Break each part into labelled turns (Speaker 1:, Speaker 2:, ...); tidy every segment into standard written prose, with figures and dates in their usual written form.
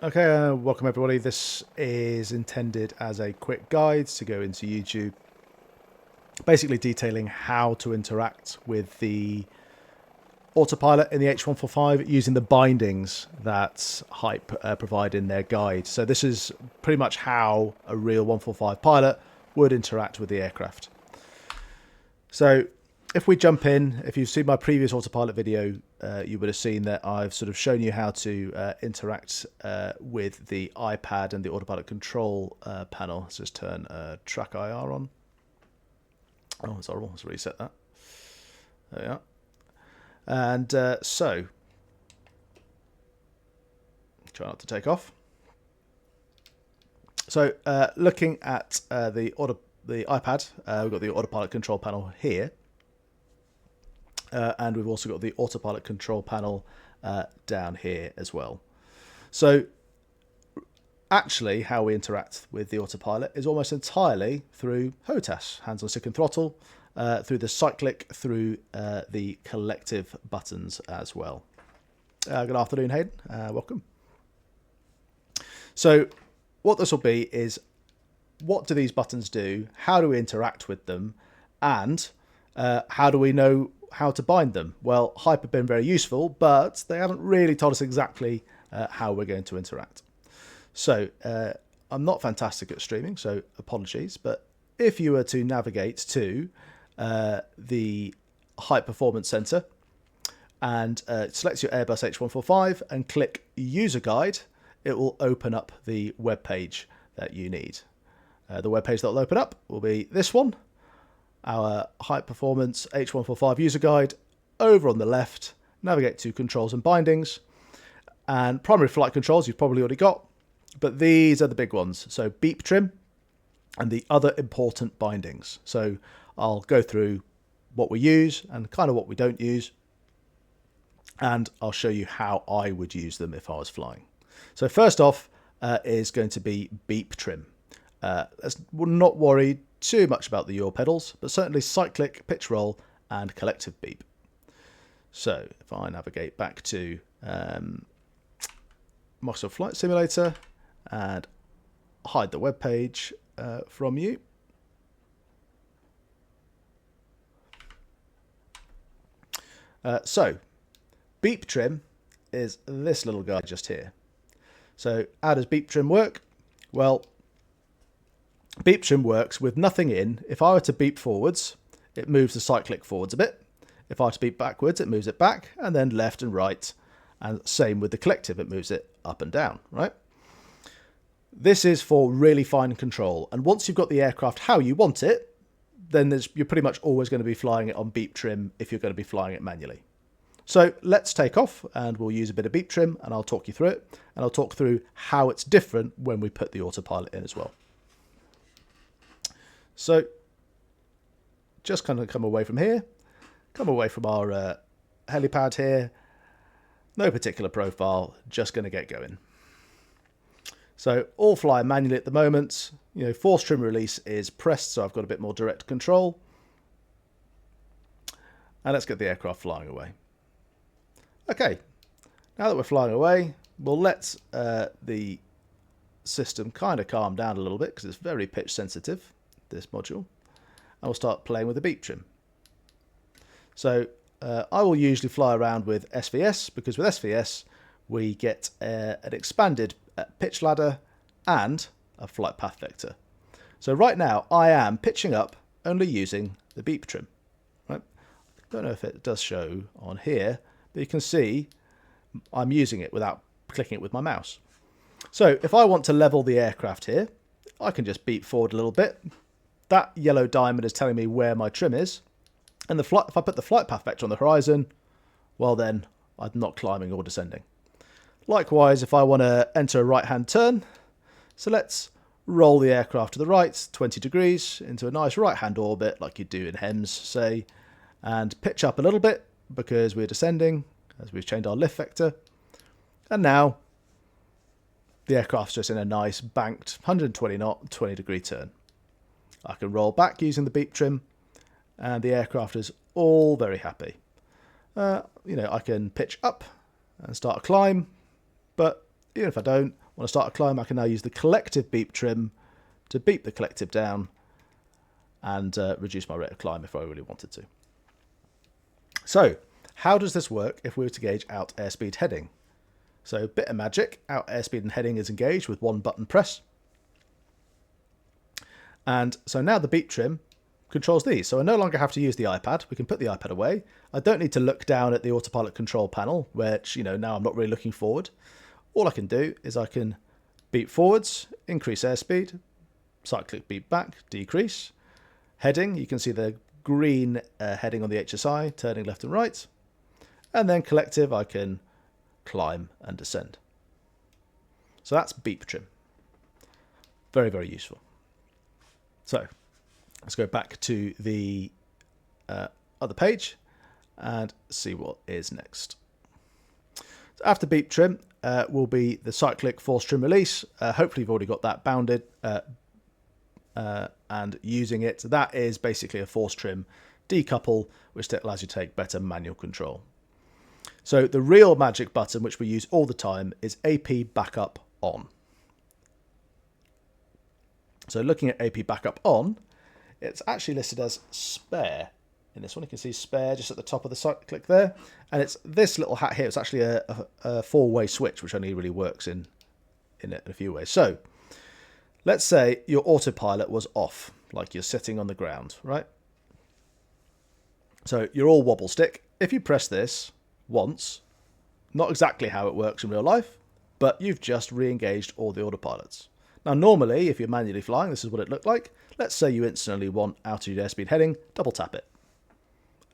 Speaker 1: Okay, welcome everybody. This is intended as a quick guide to go into YouTube, basically detailing how to interact with the Autopilot in the H145 using the bindings that Hype provide in their guide. So this is pretty much how a real 145 pilot would interact with the aircraft. So if we jump in, if you've seen my previous Autopilot video, you would have seen that I've sort of shown you how to interact with the iPad and the Autopilot control panel. Let's just turn track IR on. Oh, it's horrible. Let's reset that. There we are. And so, try not to take off. So, looking at the iPad, we've got the Autopilot control panel here. And we've also got the Autopilot control panel down here as well. So actually how we interact with the Autopilot is almost entirely through HOTAS, hands on stick and throttle, through the cyclic, through the collective buttons as well. Good afternoon, Hayden. Welcome. So what this will be is, what do these buttons do? How do we interact with them? And how do we know how to bind them? Well, Hype have been very useful, but they haven't really told us exactly how we're going to interact. So I'm not fantastic at streaming, so apologies, but if you were to navigate to the Hype Performance Center and select your Airbus H145 and click User Guide, it will open up the web page that you need. The web page that will open up will be this one, our Hype Performance H145 User Guide. Over on the left, navigate to Controls and Bindings, and Primary Flight Controls you've probably already got, but these are the big ones. So beep trim and the other important bindings. So I'll go through what we use and kind of what we don't use, and I'll show you how I would use them if I was flying. So first off is going to be beep trim. Let's not worry too much about the yaw pedals, but certainly cyclic, pitch roll, and collective beep. So if I navigate back to Microsoft Flight Simulator and hide the web page from you. So beep trim is this little guy just here. So how does beep trim work? Well, beep trim works with nothing in. If I were to beep forwards, it moves the cyclic forwards a bit. If I were to beep backwards, it moves it back, and then left and right. And same with the collective, it moves it up and down, right? This is for really fine control. And once you've got the aircraft how you want it, then you're pretty much always going to be flying it on beep trim if you're going to be flying it manually. So let's take off and we'll use a bit of beep trim and I'll talk you through it. And I'll talk through how it's different when we put the Autopilot in as well. So just kind of come away from here, come away from our helipad here. No particular profile, just going to get going. So all fly manually at the moment. You know, force trim release is pressed, so I've got a bit more direct control. And let's get the aircraft flying away. Okay, now that we're flying away, we'll let the system kind of calm down a little bit because it's very pitch sensitive, this module. And we'll start playing with the beep trim. So I will usually fly around with SVS because with SVS we get an expanded pitch ladder and a flight path vector. So right now I am pitching up only using the beep trim. Right? I don't know if it does show on here, but you can see I'm using it without clicking it with my mouse. So if I want to level the aircraft here, I can just beep forward a little bit. That yellow diamond is telling me where my trim is. And if I put the flight path vector on the horizon, well then I'm not climbing or descending. Likewise, if I want to enter a right-hand turn, so let's roll the aircraft to the right 20 degrees into a nice right-hand orbit like you do in HEMS, say, and pitch up a little bit because we're descending as we've changed our lift vector. And now the aircraft's just in a nice banked 120 knot, 20 degree turn. I can roll back using the beep trim and the aircraft is all very happy. You know, I can pitch up and start a climb, but even if I don't, When I start a climb, I can now use the collective beep trim to beep the collective down and reduce my rate of climb if I really wanted to. So, how does this work if we were to gauge out airspeed heading? So, bit of magic, out airspeed and heading is engaged with one button press. And so now the beep trim controls these. So I no longer have to use the iPad. We can put the iPad away. I don't need to look down at the autopilot control panel, which, you know, now I'm not really looking forward. All I can do is I can beep forwards, increase airspeed, cyclic beep back, decrease. Heading, you can see the green heading on the HSI, turning left and right. And then collective, I can climb and descend. So that's beep trim. Very, very useful. So let's go back to the other page and see what is next. So after beep trim will be the cyclic force trim release. Hopefully you've already got that bounded and using it. That is basically a force trim decouple, which allows you to take better manual control. So the real magic button, which we use all the time, is AP backup on. So looking at AP backup on, it's actually listed as spare. In this one, you can see spare just at the top of the cyclic there. And it's this little hat here. It's actually a four-way switch, which only really works in a few ways. So let's say your autopilot was off, like you're sitting on the ground, right? So you're all wobble stick. If you press this once, not exactly how it works in real life, but you've just re-engaged all the autopilots. Now, normally, if you're manually flying, this is what it looked like. Let's say you instantly want altitude airspeed heading, double tap it.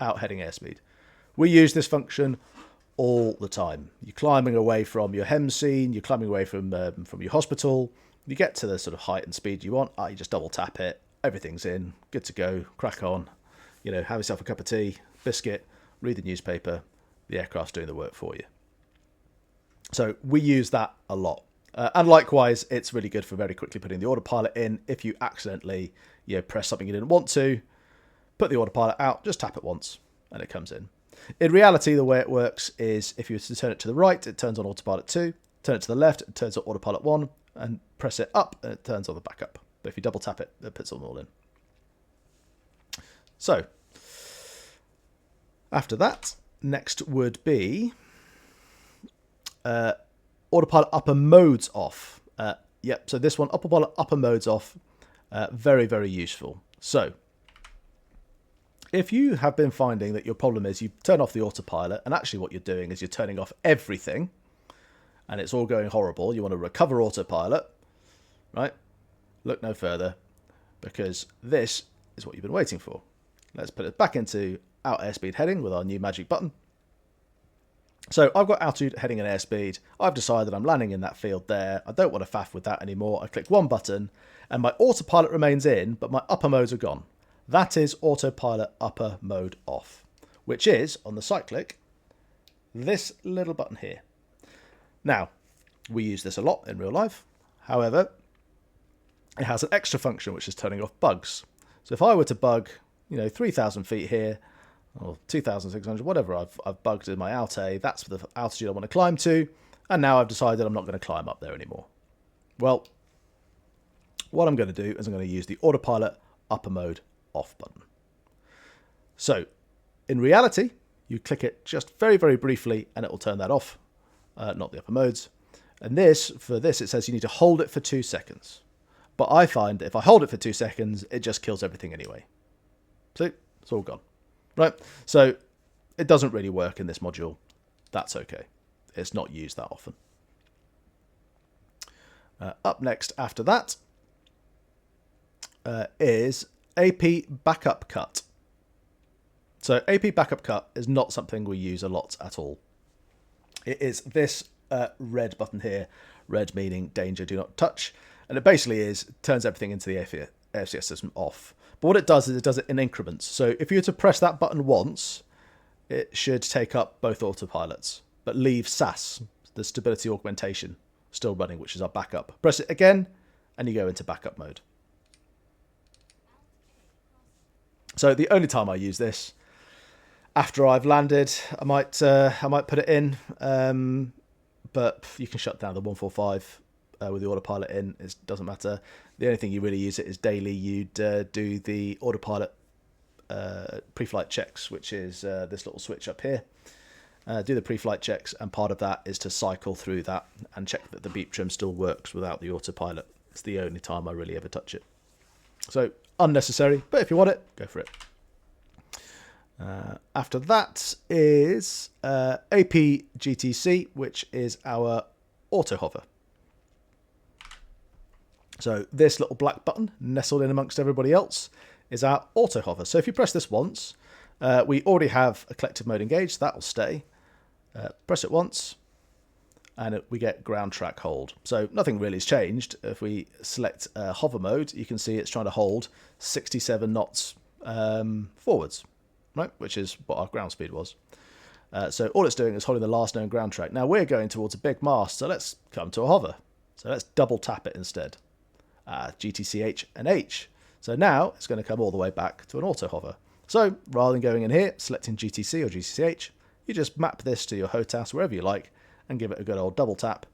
Speaker 1: Out heading airspeed. We use this function all the time. You're climbing away from your HEM scene, you're climbing away from your hospital, you get to the sort of height and speed you want, you just double tap it, everything's in, good to go, crack on, you know, have yourself a cup of tea, biscuit, read the newspaper, the aircraft's doing the work for you. So we use that a lot. And likewise, it's really good for very quickly putting the autopilot in. If you accidentally, press something you didn't want to, put the autopilot out, just tap it once and it comes in. In reality, the way it works is if you were to turn it to the right, it turns on autopilot 2, turn it to the left, it turns on autopilot 1, and press it up and it turns on the backup. But if you double tap it, it puts them all in. So after that, next would be autopilot upper modes off. Yep, so this one, autopilot upper modes off, very, very useful. So if you have been finding that your problem is you turn off the autopilot, and actually what you're doing is you're turning off everything, and it's all going horrible, you want to recover autopilot, right? Look no further, because this is what you've been waiting for. Let's put it back into out airspeed heading with our new magic button. So I've got altitude, heading and airspeed. I've decided I'm landing in that field there. I don't want to faff with that anymore. I click one button and my autopilot remains in, but my upper modes are gone. That is autopilot upper mode off, which is, on the cyclic, this little button here. Now, we use this a lot in real life. However, it has an extra function, which is turning off bugs. So if I were to bug, 3,000 feet here, or 2,600, whatever I've bugged in my Alte, that's the altitude I want to climb to, and now I've decided I'm not going to climb up there anymore. Well, what I'm going to do is I'm going to use the autopilot upper mode off button. So, in reality, you click it just very, very briefly and it will turn that off, not the upper modes. And for this, it says you need to hold it for 2 seconds. But I find that if I hold it for 2 seconds, it just kills everything anyway. See, it's all gone. Right, so it doesn't really work in this module. That's okay. It's not used that often. Up next after that is AP backup cut. So AP backup cut is not something we use a lot at all. It is this red button here, red meaning danger, do not touch. And it basically turns everything into the AFCS system off. But what it does is it does it in increments. So if you were to press that button once, it should take up both autopilots, but leave SAS, the stability augmentation, still running, which is our backup. Press it again, and you go into backup mode. So the only time I use this, after I've landed, I might put it in, but you can shut down the 145 with the autopilot in. It doesn't matter. The only thing you really use it is daily. You'd do the autopilot pre-flight checks, which is this little switch up here. Do the pre-flight checks, and part of that is to cycle through that and check that the beep trim still works without the autopilot. It's the only time I really ever touch it. So unnecessary, but if you want it, go for it. After that is APGTC, which is our auto hover. So this little black button nestled in amongst everybody else is our auto hover. So if you press this once, we already have a collective mode engaged, that will stay. Press it once and we get ground track hold. So nothing really has changed. If we select hover mode, you can see it's trying to hold 67 knots forwards, right? Which is what our ground speed was. So all it's doing is holding the last known ground track. Now we're going towards a big mast, so let's come to a hover. So let's double tap it instead. GTCH and H. So now it's going to come all the way back to an auto hover. So rather than going in here, selecting GTC or GTCH, you just map this to your HOTAS wherever you like and give it a good old double tap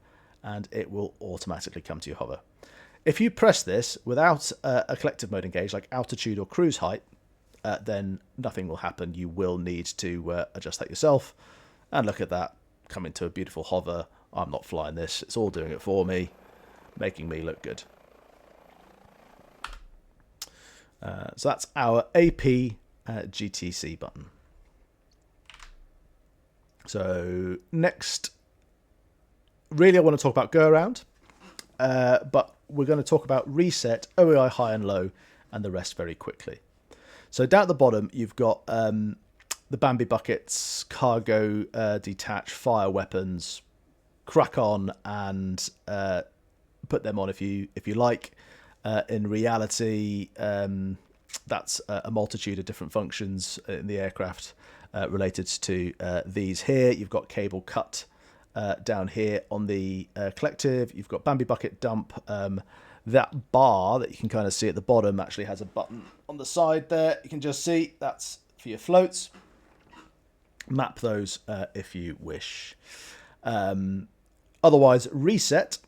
Speaker 1: and it will automatically come to your hover. If you press this without a collective mode engaged, like altitude or cruise height, then nothing will happen. You will need to adjust that yourself. And look at that, coming to a beautiful hover. I'm not flying this. It's all doing it for me, making me look good. So that's our AP GTC button. So next, really I want to talk about go around, but we're going to talk about reset, OEI high and low, and the rest very quickly. So down at the bottom, you've got the Bambi buckets, cargo detach, fire weapons, crack on and put them on if you like. In reality, that's a multitude of different functions in the aircraft related to these here. You've got cable cut down here on the collective. You've got Bambi bucket dump. That bar that you can kind of see at the bottom actually has a button on the side there. You can just see that's for your floats. Map those if you wish. Otherwise, reset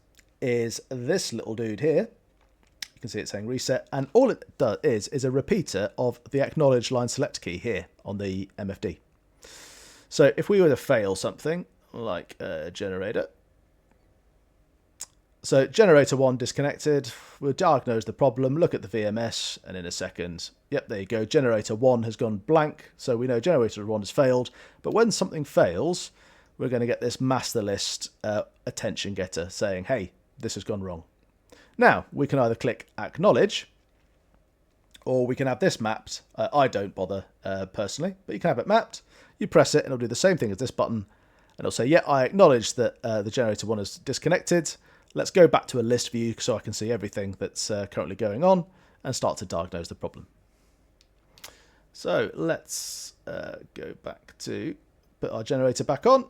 Speaker 1: is this little dude here. You can see it saying reset, and all it does is a repeater of the acknowledge line select key here on the MFD. So if we were to fail something like a generator, so generator 1 disconnected, we'll diagnose the problem, look at the VMS, and in a second, yep, there you go, generator 1 has gone blank, so we know generator 1 has failed. But when something fails, we're going to get this master list attention getter saying, hey, this has gone wrong. Now, we can either click acknowledge, or we can have this mapped. I don't bother personally, but you can have it mapped. You press it and it'll do the same thing as this button. And it'll say, yeah, I acknowledge that the generator 1 is disconnected. Let's go back to a list view so I can see everything that's currently going on and start to diagnose the problem. So let's go back to put our generator back on.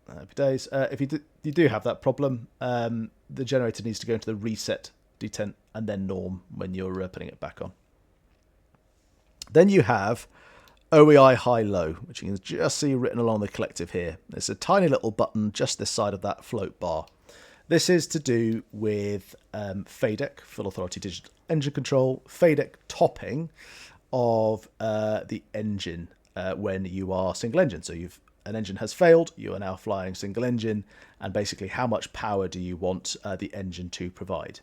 Speaker 1: Happy days. If you do have that problem, the generator needs to go into the reset, detent, and then norm when you're putting it back on. Then you have OEI high-low, which you can just see written along the collective here. There's a tiny little button just this side of that float bar. This is to do with FADEC, Full Authority Digital Engine Control, FADEC topping of the engine when you are single engine. So an engine has failed, you are now flying single engine, and basically how much power do you want the engine to provide.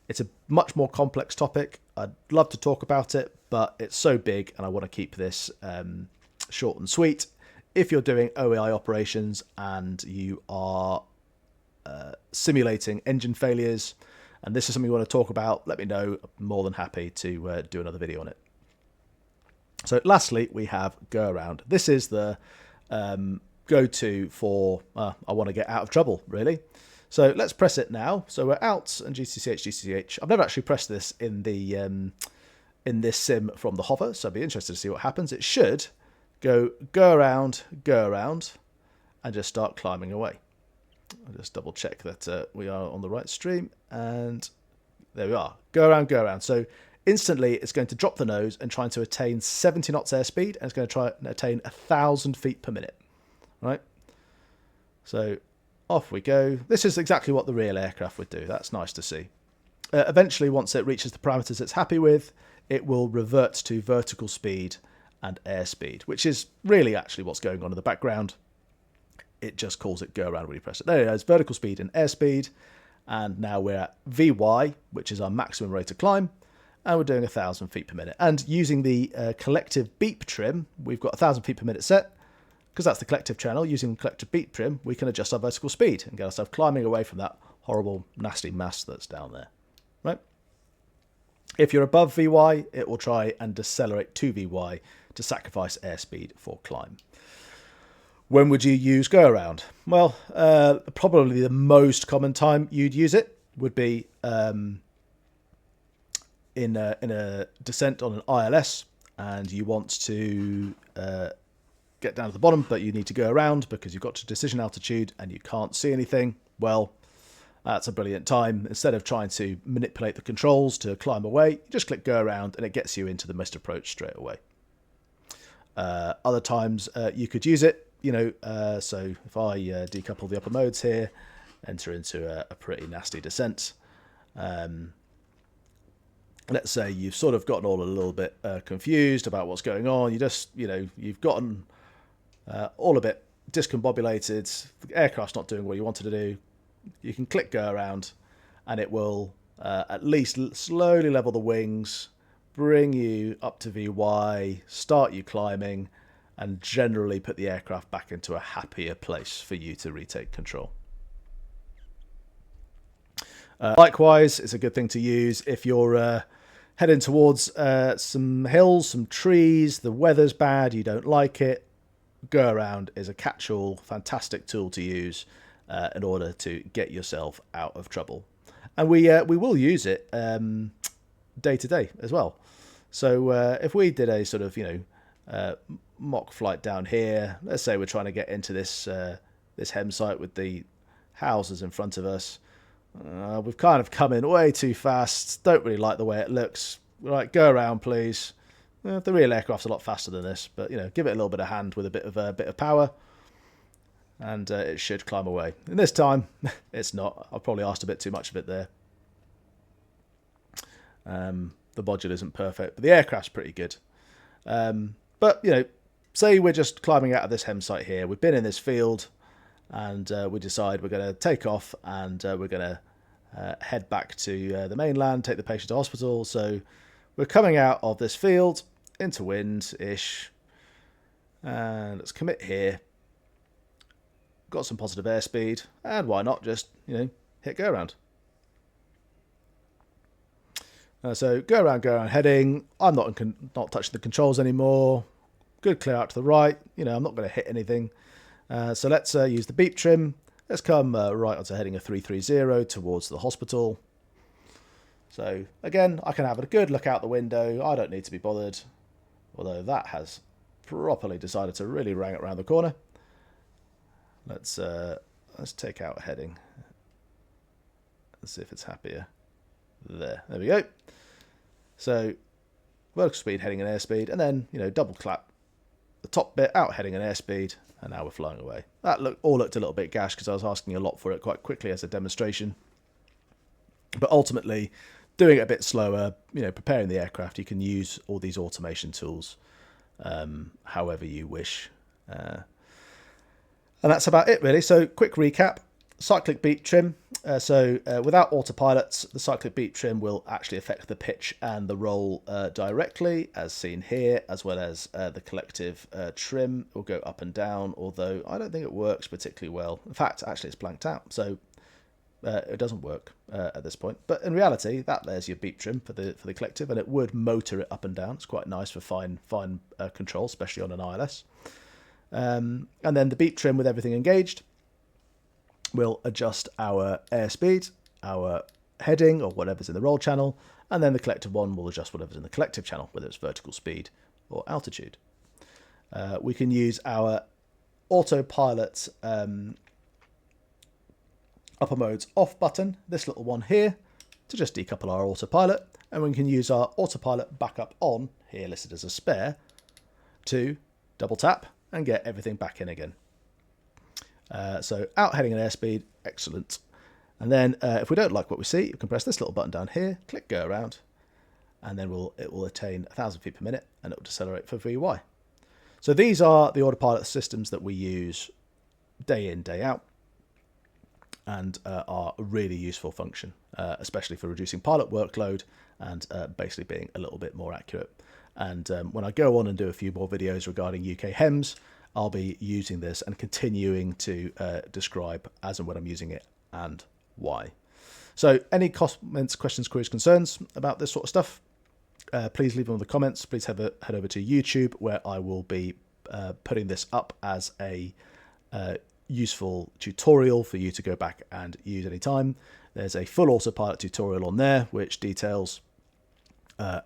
Speaker 1: It's a much more complex topic. I'd love to talk about it, but it's so big and I want to keep this short and sweet. If you're doing OEI operations and you are simulating engine failures, and this is something you want to talk about, let me know. I'm more than happy to do another video on it. So lastly, we have go around. This is the go-to for I want to get out of trouble, really. So let's press it now. So we're out and GTCH. I've never actually pressed this in the in this sim from the hover, so I'd be interested to see what happens. It should go around, and just start climbing away. I'll just double check that we are on the right stream, and there we are. Go around. So instantly it's going to drop the nose and trying to attain 70 knots airspeed, and it's going to try and attain 1,000 feet per minute. Right? So Off we go. This is exactly what the real aircraft would do. That's nice to see. Eventually, once it reaches the parameters it's happy with, it will revert to vertical speed and airspeed, which is really actually what's going on in the background. It just calls it go around when you press it. There it is, vertical speed and airspeed. And now we're at VY, which is our maximum rate of climb. And we're doing 1,000 feet per minute. And using the collective beep trim, we've got 1,000 feet per minute set. Because that's the collective channel, using collective beep trim, we can adjust our vertical speed and get ourselves climbing away from that horrible, nasty mass that's down there. Right? If you're above VY, it will try and decelerate to VY to sacrifice airspeed for climb. When would you use go around? Well, probably the most common time you'd use it would be in a descent on an ILS, and you want to get down to the bottom, but you need to go around because you've got to decision altitude and you can't see anything. Well, that's a brilliant time. Instead of trying to manipulate the controls to climb away, you just click go around and it gets you into the missed approach straight away. Other times you could use it, so if I decouple the upper modes here, enter into a pretty nasty descent. Let's say you've sort of gotten all a little bit confused about what's going on. You just, you've gotten all a bit discombobulated. The aircraft's not doing what you wanted to do. You can click go around and it will at least slowly level the wings, bring you up to VY, start you climbing, and generally put the aircraft back into a happier place for you to retake control. Likewise, it's a good thing to use if you're heading towards some hills, some trees, the weather's bad, you don't like it. Go around is a catch-all, fantastic tool to use in order to get yourself out of trouble. And we will use it day to day as well. So if we did a sort of, mock flight down here, let's say we're trying to get into this HEM site with the houses in front of us. We've kind of come in way too fast, don't really like the way it looks. We're like, go around, please. The real aircraft's a lot faster than this, but, give it a little bit of hand with a bit of power, and it should climb away. And this time, it's not. I've probably asked a bit too much of it there. The module isn't perfect, but the aircraft's pretty good. But, say we're just climbing out of this HEM site here. We've been in this field, and we decide we're going to take off, and we're going to head back to the mainland, take the patient to hospital. So we're coming out of this field into wind-ish, and let's commit here. Got some positive airspeed, and why not just, hit go around. So go around heading. I'm not touching the controls anymore. Good clear out to the right. I'm not going to hit anything. So let's use the beep trim. Let's come right onto heading a 330 towards the hospital. So again, I can have a good look out the window. I don't need to be bothered. Although that has properly decided to really rang it around the corner. Let's take out heading. Let's see if it's happier. There we go. So vertical speed, heading and airspeed, and then double clap the top bit out heading and airspeed, and now we're flying away. That all looked a little bit gash because I was asking a lot for it quite quickly as a demonstration. But ultimately, doing it a bit slower, preparing the aircraft, you can use all these automation tools however you wish. And that's about it really. So quick recap. Cyclic beep trim. Without autopilot, the cyclic beep trim will actually affect the pitch and the roll directly, as seen here, as well as the collective trim will go up and down, although I don't think it works particularly well. In fact, actually it's blanked out, so it doesn't work at this point. But in reality, there's your beep trim for the collective, and it would motor it up and down. It's quite nice for fine control, especially on an ILS. And then the beep trim with everything engaged will adjust our airspeed, our heading, or whatever's in the roll channel, and then the collective one will adjust whatever's in the collective channel, whether it's vertical speed or altitude. We can use our autopilot upper modes off button, this little one here, to just decouple our autopilot, and we can use our autopilot backup on, here listed as a spare, to double tap and get everything back in again. So out heading at airspeed, excellent. And then if we don't like what we see, you can press this little button down here, click go around, and then it will attain 1,000 feet per minute, and it will decelerate for VY. So these are the autopilot systems that we use day in, day out, and are a really useful function, especially for reducing pilot workload and basically being a little bit more accurate. And when I go on and do a few more videos regarding UK HEMS, I'll be using this and continuing to describe as and when I'm using it and why. So any comments, questions, queries, concerns about this sort of stuff, please leave them in the comments. Please head over to YouTube, where I will be putting this up as a useful tutorial for you to go back and use anytime. There's a full autopilot tutorial on there which details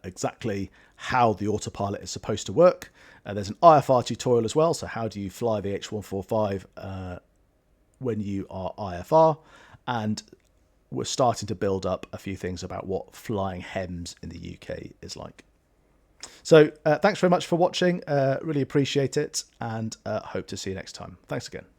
Speaker 1: exactly how the autopilot is supposed to work. There's an IFR tutorial as well, so how do you fly the H145 when you are IFR, and we're starting to build up a few things about what flying HEMS in the UK is like. So thanks very much for watching, really appreciate it, and hope to see you next time. Thanks again.